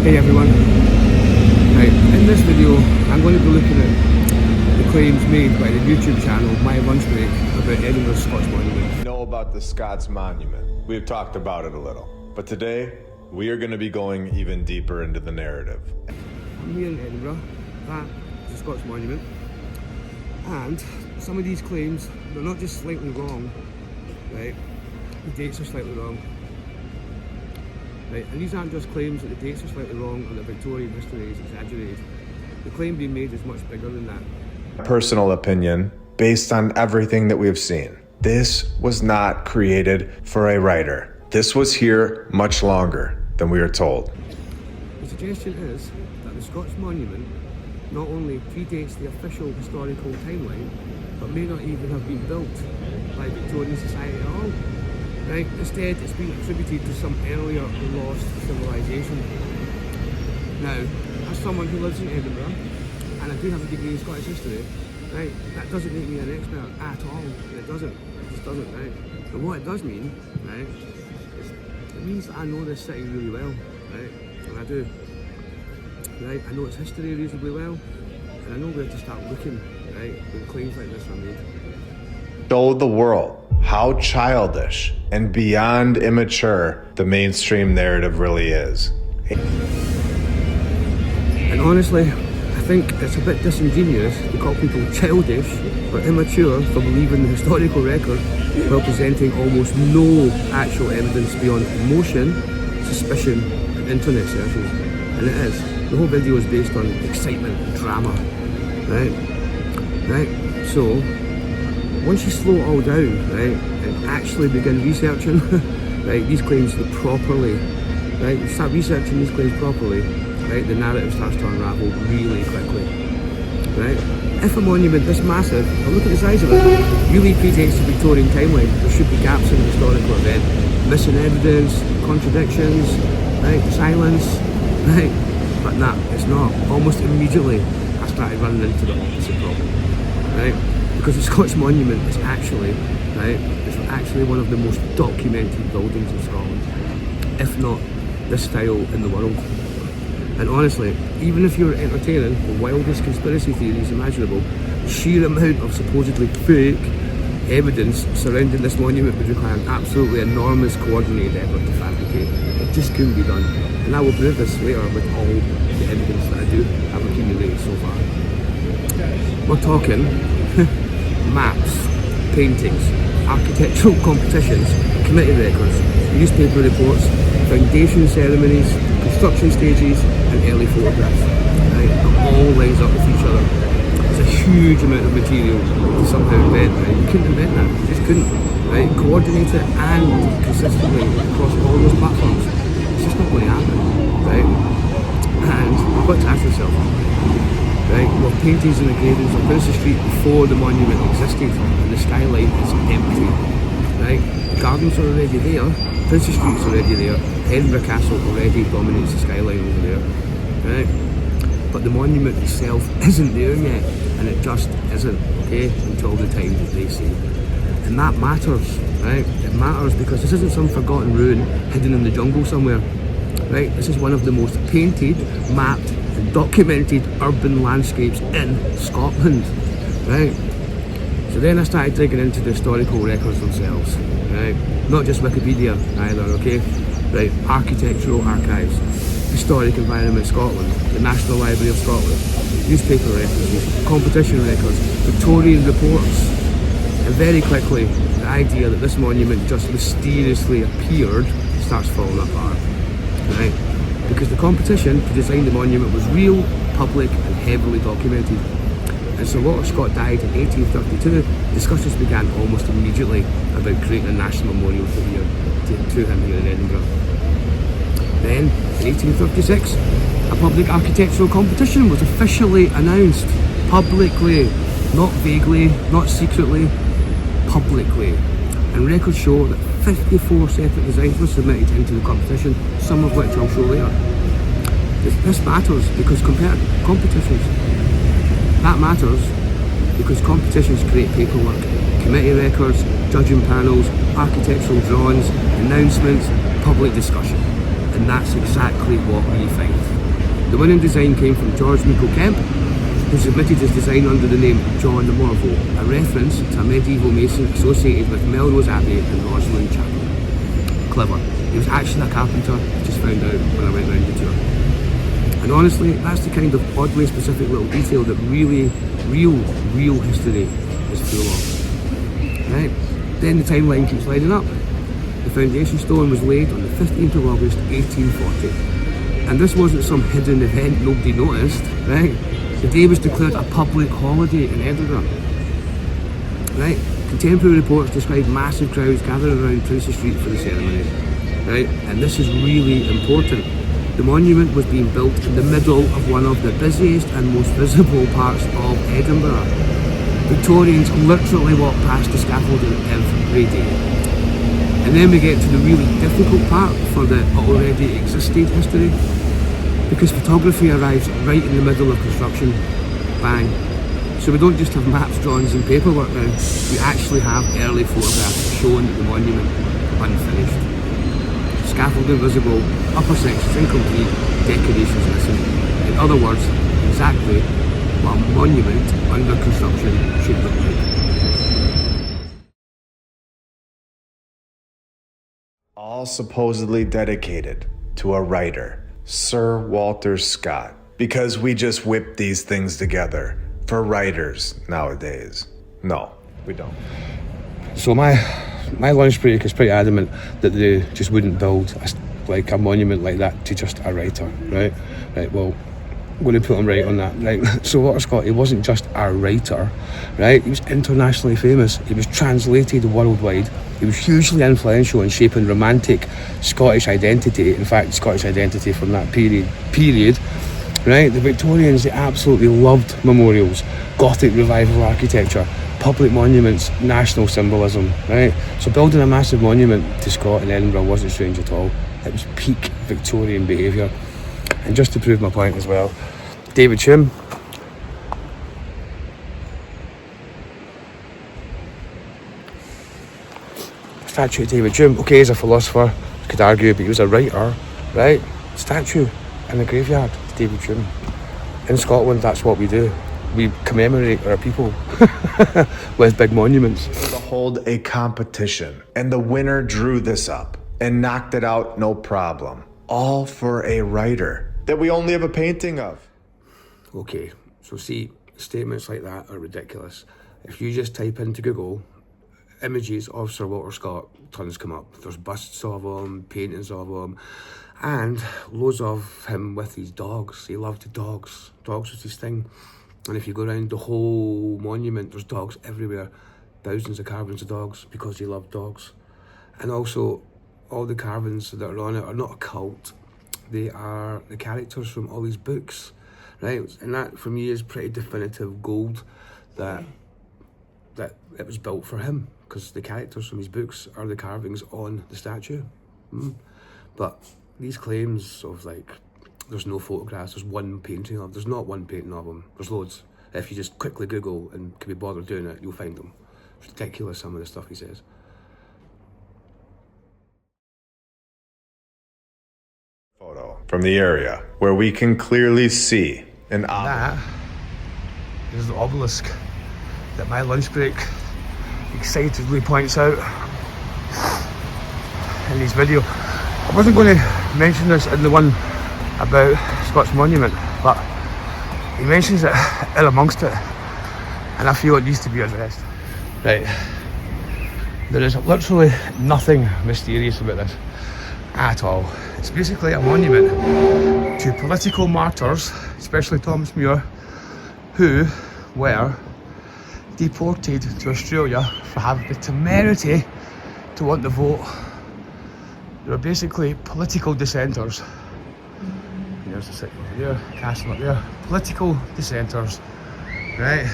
Hey everyone, right, in this video I'm going to be looking at the claims made by the YouTube channel My Lunch Break about Edinburgh's Scots Monument. We know about the Scots Monument. We've talked about it a little, but today we are going to be going even deeper into the narrative. I'm here in Edinburgh, that is the Scots Monument, and some of these claims, they're not just slightly wrong, right, the dates are slightly wrong. Right, and these aren't just claims that the dates are slightly wrong or that Victorian history is exaggerated. The claim being made is much bigger than that. Personal opinion, based on everything that we've seen. This was not created for a writer. This was here much longer than we are told. The suggestion is that the Scots Monument not only predates the official historical timeline, but may not even have been built by Victorian society at all. Right? Instead, it's been attributed to some earlier lost civilisation. Now, as someone who lives in Edinburgh, and I do have a degree in Scottish history, right, that doesn't make me an expert at all. It doesn't. It just doesn't, right? But what it does mean, right, is it means that I know this city really well, right? And I do. Right? I know its history reasonably well, and I know where to start looking, right, when claims like this are made. Show the world how childish and beyond immature the mainstream narrative really is. And honestly, I think it's a bit disingenuous to call people childish or immature for believing the historical record while presenting almost no actual evidence beyond emotion, suspicion, and internet searches. And it is. The whole video is based on excitement and drama, right? Right? So, once you slow it all down, right, and actually begin researching, right, these claims properly, right, you start researching these claims properly, right, the narrative starts to unravel really quickly, right? If a monument this massive, and look at the size of it, really predates the Victorian timeline, there should be gaps in the historical event, missing evidence, contradictions, right, silence, right, but nah, it's not. Almost immediately, I started running into the opposite problem, right? Because the Scots Monument is actually, right, it's actually one of the most documented buildings in Scotland, if not this style in the world. And honestly, even if you're entertaining the wildest conspiracy theories imaginable, the sheer amount of supposedly fake evidence surrounding this monument would require an absolutely enormous coordinated effort to fabricate. It just couldn't be done. And I will prove this later with all the evidence that I do have accumulated so far. We're talking maps, paintings, architectural competitions, committee records, newspaper reports, foundation ceremonies, construction stages, and early photographs. Right? It all lines up with each other. It's a huge amount of material to somehow invent. Right? You couldn't invent that. You just couldn't. Right? Coordinate it and consistently across all those platforms. It's just not going to happen. Right? And you've got to ask yourself, right, well, paintings and engravings on Princes Street before the monument existed, and the skyline is empty, right? The gardens are already there, Princes Street's already there, Edinburgh Castle already dominates the skyline over there, right? But the monument itself isn't there yet, and it just isn't, okay, until the time that they say. And that matters, right? It matters because this isn't some forgotten ruin hidden in the jungle somewhere, right? This is one of the most painted, mapped, documented urban landscapes in Scotland, right? So then I started digging into the historical records themselves, right? Not just Wikipedia either, okay? Right, architectural archives, Historic Environment Scotland, the National Library of Scotland, newspaper records, competition records, Victorian reports, and very quickly the idea that this monument just mysteriously appeared starts falling apart, right? Because the competition to design the monument was real, public and heavily documented. And so Walter Scott died in 1832, discussions began almost immediately about creating a national memorial to him here in Edinburgh. Then, in 1856, a public architectural competition was officially announced, publicly, not vaguely, not secretly, publicly. And records show that 54 separate designs were submitted into the competition, some of which I'll show later. This matters because compared to competitions, that matters because competitions create paperwork, committee records, judging panels, architectural drawings, announcements, public discussion. and that's exactly what we find. The winning design came from George Meikle Kemp, who submitted his design under the name John Morveau, a reference to a medieval mason associated with Melrose Abbey and Rosslyn Chapel. Clever. He was actually a carpenter, I just found out when I went round the tour. And honestly, that's the kind of oddly specific little detail that really, real history is full of. Right? Then the timeline keeps lining up. The foundation stone was laid on the 15th of August 1840. And this wasn't some hidden event nobody noticed, right? The day was declared a public holiday in Edinburgh. Right? Contemporary reports describe massive crowds gathering around Princes Street for the ceremony. Right? And this is really important. The monument was being built in the middle of one of the busiest and most visible parts of Edinburgh. Victorians literally walk past the scaffolding every day. And then we get to the really difficult part for the already existing history, because photography arrives right in the middle of construction. Bang. So we don't just have maps, drawings and paperwork now, we actually have early photographs showing the monument unfinished. Scaffolding visible, upper sections incomplete, decorations missing. In other words, exactly what a monument under construction should look like. All supposedly dedicated to a writer, Sir Walter Scott, because we just whip these things together for writers nowadays. No, we don't. So my lunch break is pretty adamant that they just wouldn't build a monument like that to just a writer, right? Right, well, I'm going to put him right on that, right? So Walter Scott, he wasn't just a writer, right? He was internationally famous. He was translated worldwide. He was hugely influential in shaping romantic Scottish identity. In fact, Scottish identity from that period, right? The Victorians, they absolutely loved memorials, Gothic revival architecture, public monuments, national symbolism, right? So building a massive monument to Scott in Edinburgh wasn't strange at all. It was peak Victorian behaviour. And just to prove my point as well, David Hume, statue of David Hume, okay, he's a philosopher, could argue, but he was a writer, right? Statue in the graveyard, David Hume. In Scotland, that's what we do. We commemorate our people with big monuments. To hold a competition, and the winner drew this up and knocked it out no problem. All for a writer that we only have a painting of. Okay, so see, statements like that are ridiculous. If you just type into Google images of Sir Walter Scott, tons come up. There's busts of him, paintings of him, and loads of him with his dogs. He loved dogs. Dogs was his thing. And if you go around the whole monument, there's dogs everywhere. Thousands of carvings of dogs because he loved dogs. And also, all the carvings that are on it are not a cult. They are the characters from all his books, right? And that, for me, is pretty definitive gold that it was built for him, because the characters from his books are the carvings on the statue. But these claims of there's no photographs, there's one painting of, there's not one painting of him, there's loads. If you just quickly Google and can be bothered doing it, you'll find them. It's ridiculous, some of the stuff he says. Photo from the area where we can clearly see an That is the obelisk that my lunch break excitedly points out in his video. I wasn't going to mention this in the one about Scott's monument, but he mentions it in amongst it, and I feel it needs to be addressed. Right, there is literally nothing mysterious about this at all. It's basically a monument to political martyrs, especially Thomas Muir, who were deported to Australia for having the temerity to want to vote. They were basically political dissenters. There's the city over there, castle up there. Political dissenters, right?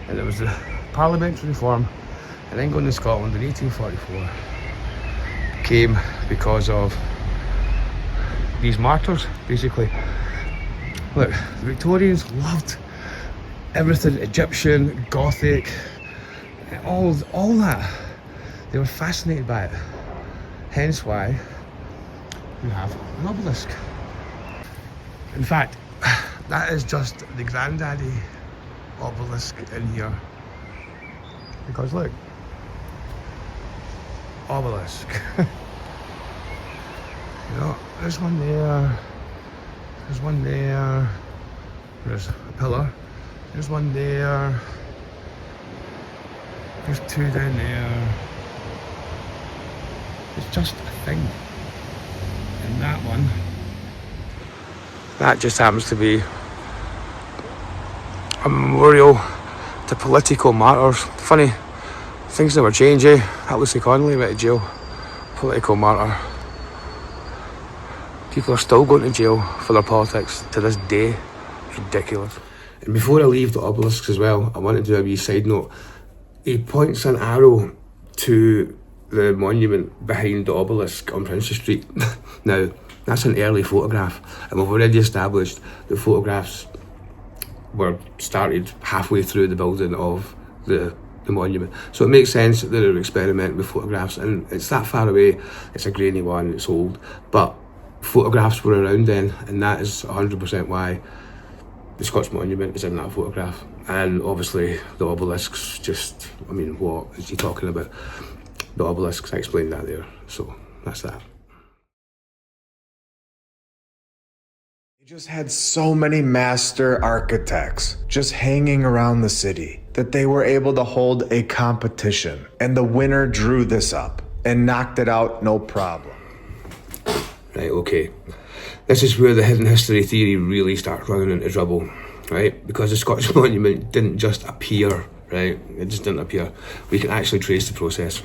And it was the parliamentary reform in England and Scotland in 1844 came because of these martyrs, basically. Look, the Victorians loved everything Egyptian, Gothic, all that. They were fascinated by it. Hence why we have an obelisk. In fact, that is just the granddaddy obelisk in here. Because look, obelisk. You know, there's one there, there's one there, there's a pillar, there's one there, there's two down there. It's just a thing. And that one, that just happens to be a memorial to political martyrs. Funny, things never change, eh? Alistair Connolly went to jail, political martyr. People are still going to jail for their politics to this day. It's ridiculous. And before I leave the obelisks as well, I want to do a wee side note. He points an arrow to the monument behind the obelisk on Princess Street. Now, that's an early photograph, and we've already established the photographs were started halfway through the building of the monument. So it makes sense that they're experimenting with photographs, and it's that far away, it's a grainy one, it's old, but photographs were around then, and that is 100% why the Scots Monument is in that photograph. And obviously the obelisks just, I mean, what is he talking about? The obelisks, I explained that there, so that's that. They just had so many master architects just hanging around the city that they were able to hold a competition, and the winner drew this up and knocked it out no problem. Right, okay. This is where the hidden history theory really starts running into trouble, right? Because the Scottish Monument didn't just appear, right? It just didn't appear. We can actually trace the process.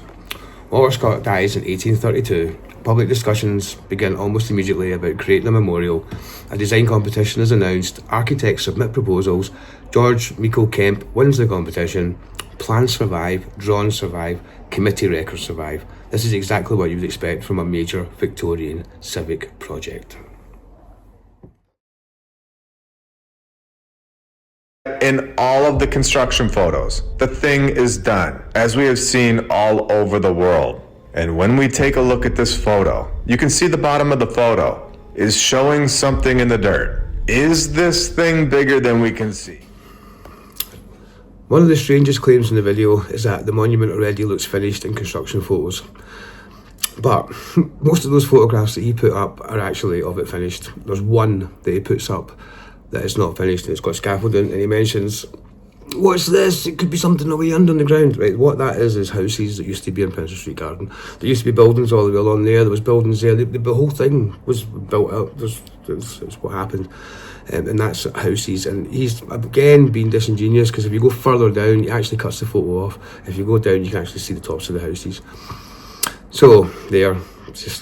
Walter Scott dies in 1832. Public discussions begin almost immediately about creating a memorial. A design competition is announced. Architects submit proposals. George Meikle Kemp wins the competition. Plans survive, drawings survive, committee records survive. This is exactly what you would expect from a major Victorian civic project. In all of the construction photos, the thing is done, as we have seen all over the world. And when we take a look at this photo, you can see the bottom of the photo is showing something in the dirt. Is this thing bigger than we can see? One of the strangest claims in the video is that the monument already looks finished in construction photos. But most of those photographs that he put up are actually of it finished. There's one that he puts up that is not finished, and it's got scaffolding, and he mentions, what's this? It could be something away under the ground. Right, what that is houses that used to be in Princess Street Garden. There used to be buildings all the way along there. There was buildings there. The whole thing was built up. That's what happened. And that's houses. And he's, again, being disingenuous, because if you go further down, he actually cuts the photo off. If you go down, you can actually see the tops of the houses. So, there, it's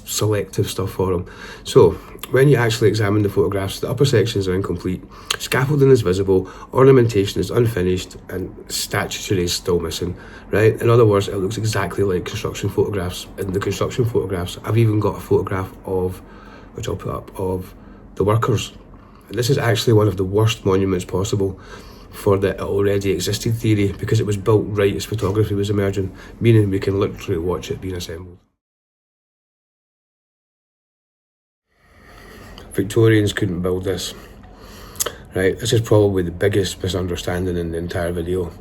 selective stuff for him. So, when you actually examine the photographs, the upper sections are incomplete, scaffolding is visible, ornamentation is unfinished, and statuary is still missing, right? In other words, it looks exactly like construction photographs. In the construction photographs, I've even got a photograph of, which I'll put up, of the workers. And this is actually one of the worst monuments possible for the already existing theory, because it was built right as photography was emerging, meaning we can literally watch it being assembled. Victorians couldn't build this, right? This is probably the biggest misunderstanding in the entire video.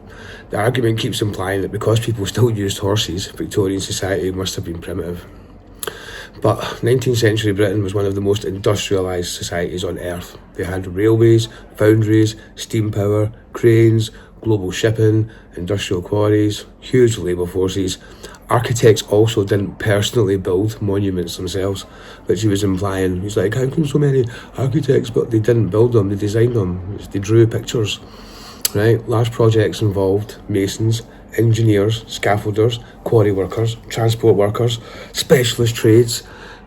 The argument keeps implying that because people still used horses, Victorian society must have been primitive. But 19th century Britain was one of the most industrialised societies on earth. They had railways, foundries, steam power, cranes, global shipping, industrial quarries, huge labour forces. Architects also didn't personally build monuments themselves, which he was implying. He's like, how come so many architects, but they didn't build them, they designed them, they drew pictures, right? Large projects involved masons, engineers, scaffolders, quarry workers, transport workers, specialist trades,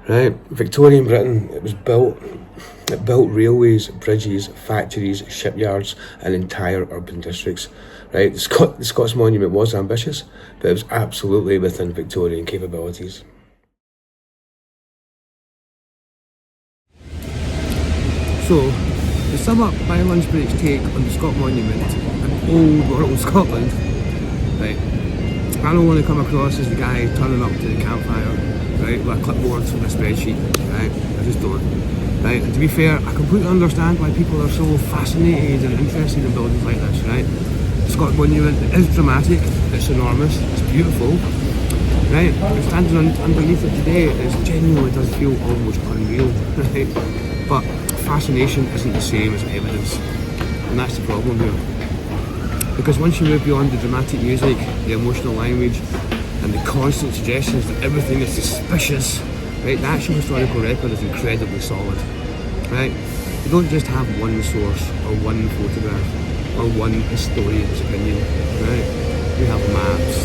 right? Victorian Britain, it built railways, bridges, factories, shipyards, and entire urban districts, right? The Scots Monument was ambitious, but it was absolutely within Victorian capabilities. So, to sum up my lunch break's take on the Scott Monument and old world Scotland, right, I don't want to come across as the guy turning up to the campfire, right, with a clipboard and a spreadsheet, right? I just don't. Right, and to be fair, I completely understand why people are so fascinated and interested in buildings like this, right? The Scottish Monument is dramatic, it's enormous, it's beautiful, right? And standing underneath it today, it genuinely does feel almost unreal, right? But fascination isn't the same as evidence, and that's the problem here. Because once you move beyond the dramatic music, the emotional language, and the constant suggestions that everything is suspicious, right, the actual historical record is incredibly solid, right? You don't just have one source or one photograph or one historian's opinion, right? You have maps,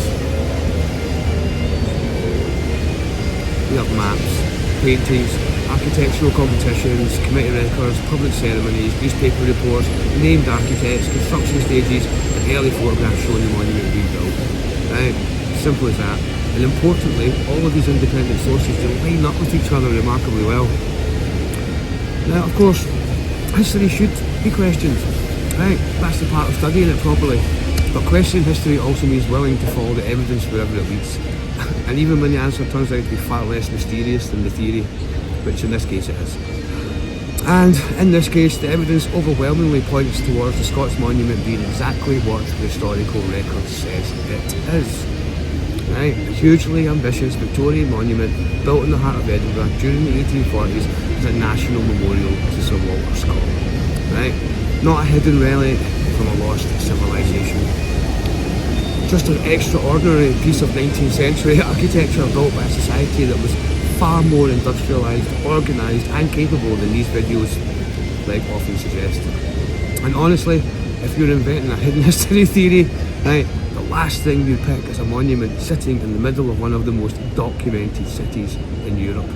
paintings, architectural competitions, committee records, public ceremonies, newspaper reports, named architects, construction stages, and early photographs showing the monument being built, right? Simple as that. And importantly, all of these independent sources they line up with each other remarkably well. Now, of course, history should be questioned, right? That's the part of studying it properly. But questioning history also means willing to follow the evidence wherever it leads. And even when the answer turns out to be far less mysterious than the theory, which in this case it is. And in this case, the evidence overwhelmingly points towards the Scots Monument being exactly what the historical record says it is. Right, a hugely ambitious Victorian monument built in the heart of Edinburgh during the 1840s as a national memorial to Sir Walter Scott. Right, not a hidden relic from a lost civilisation. Just an extraordinary piece of 19th century architecture built by a society that was far more industrialised, organised and capable than these videos like often suggest. And honestly, if you're inventing a hidden history theory, right, the last thing you'd pick is a monument sitting in the middle of one of the most documented cities in Europe.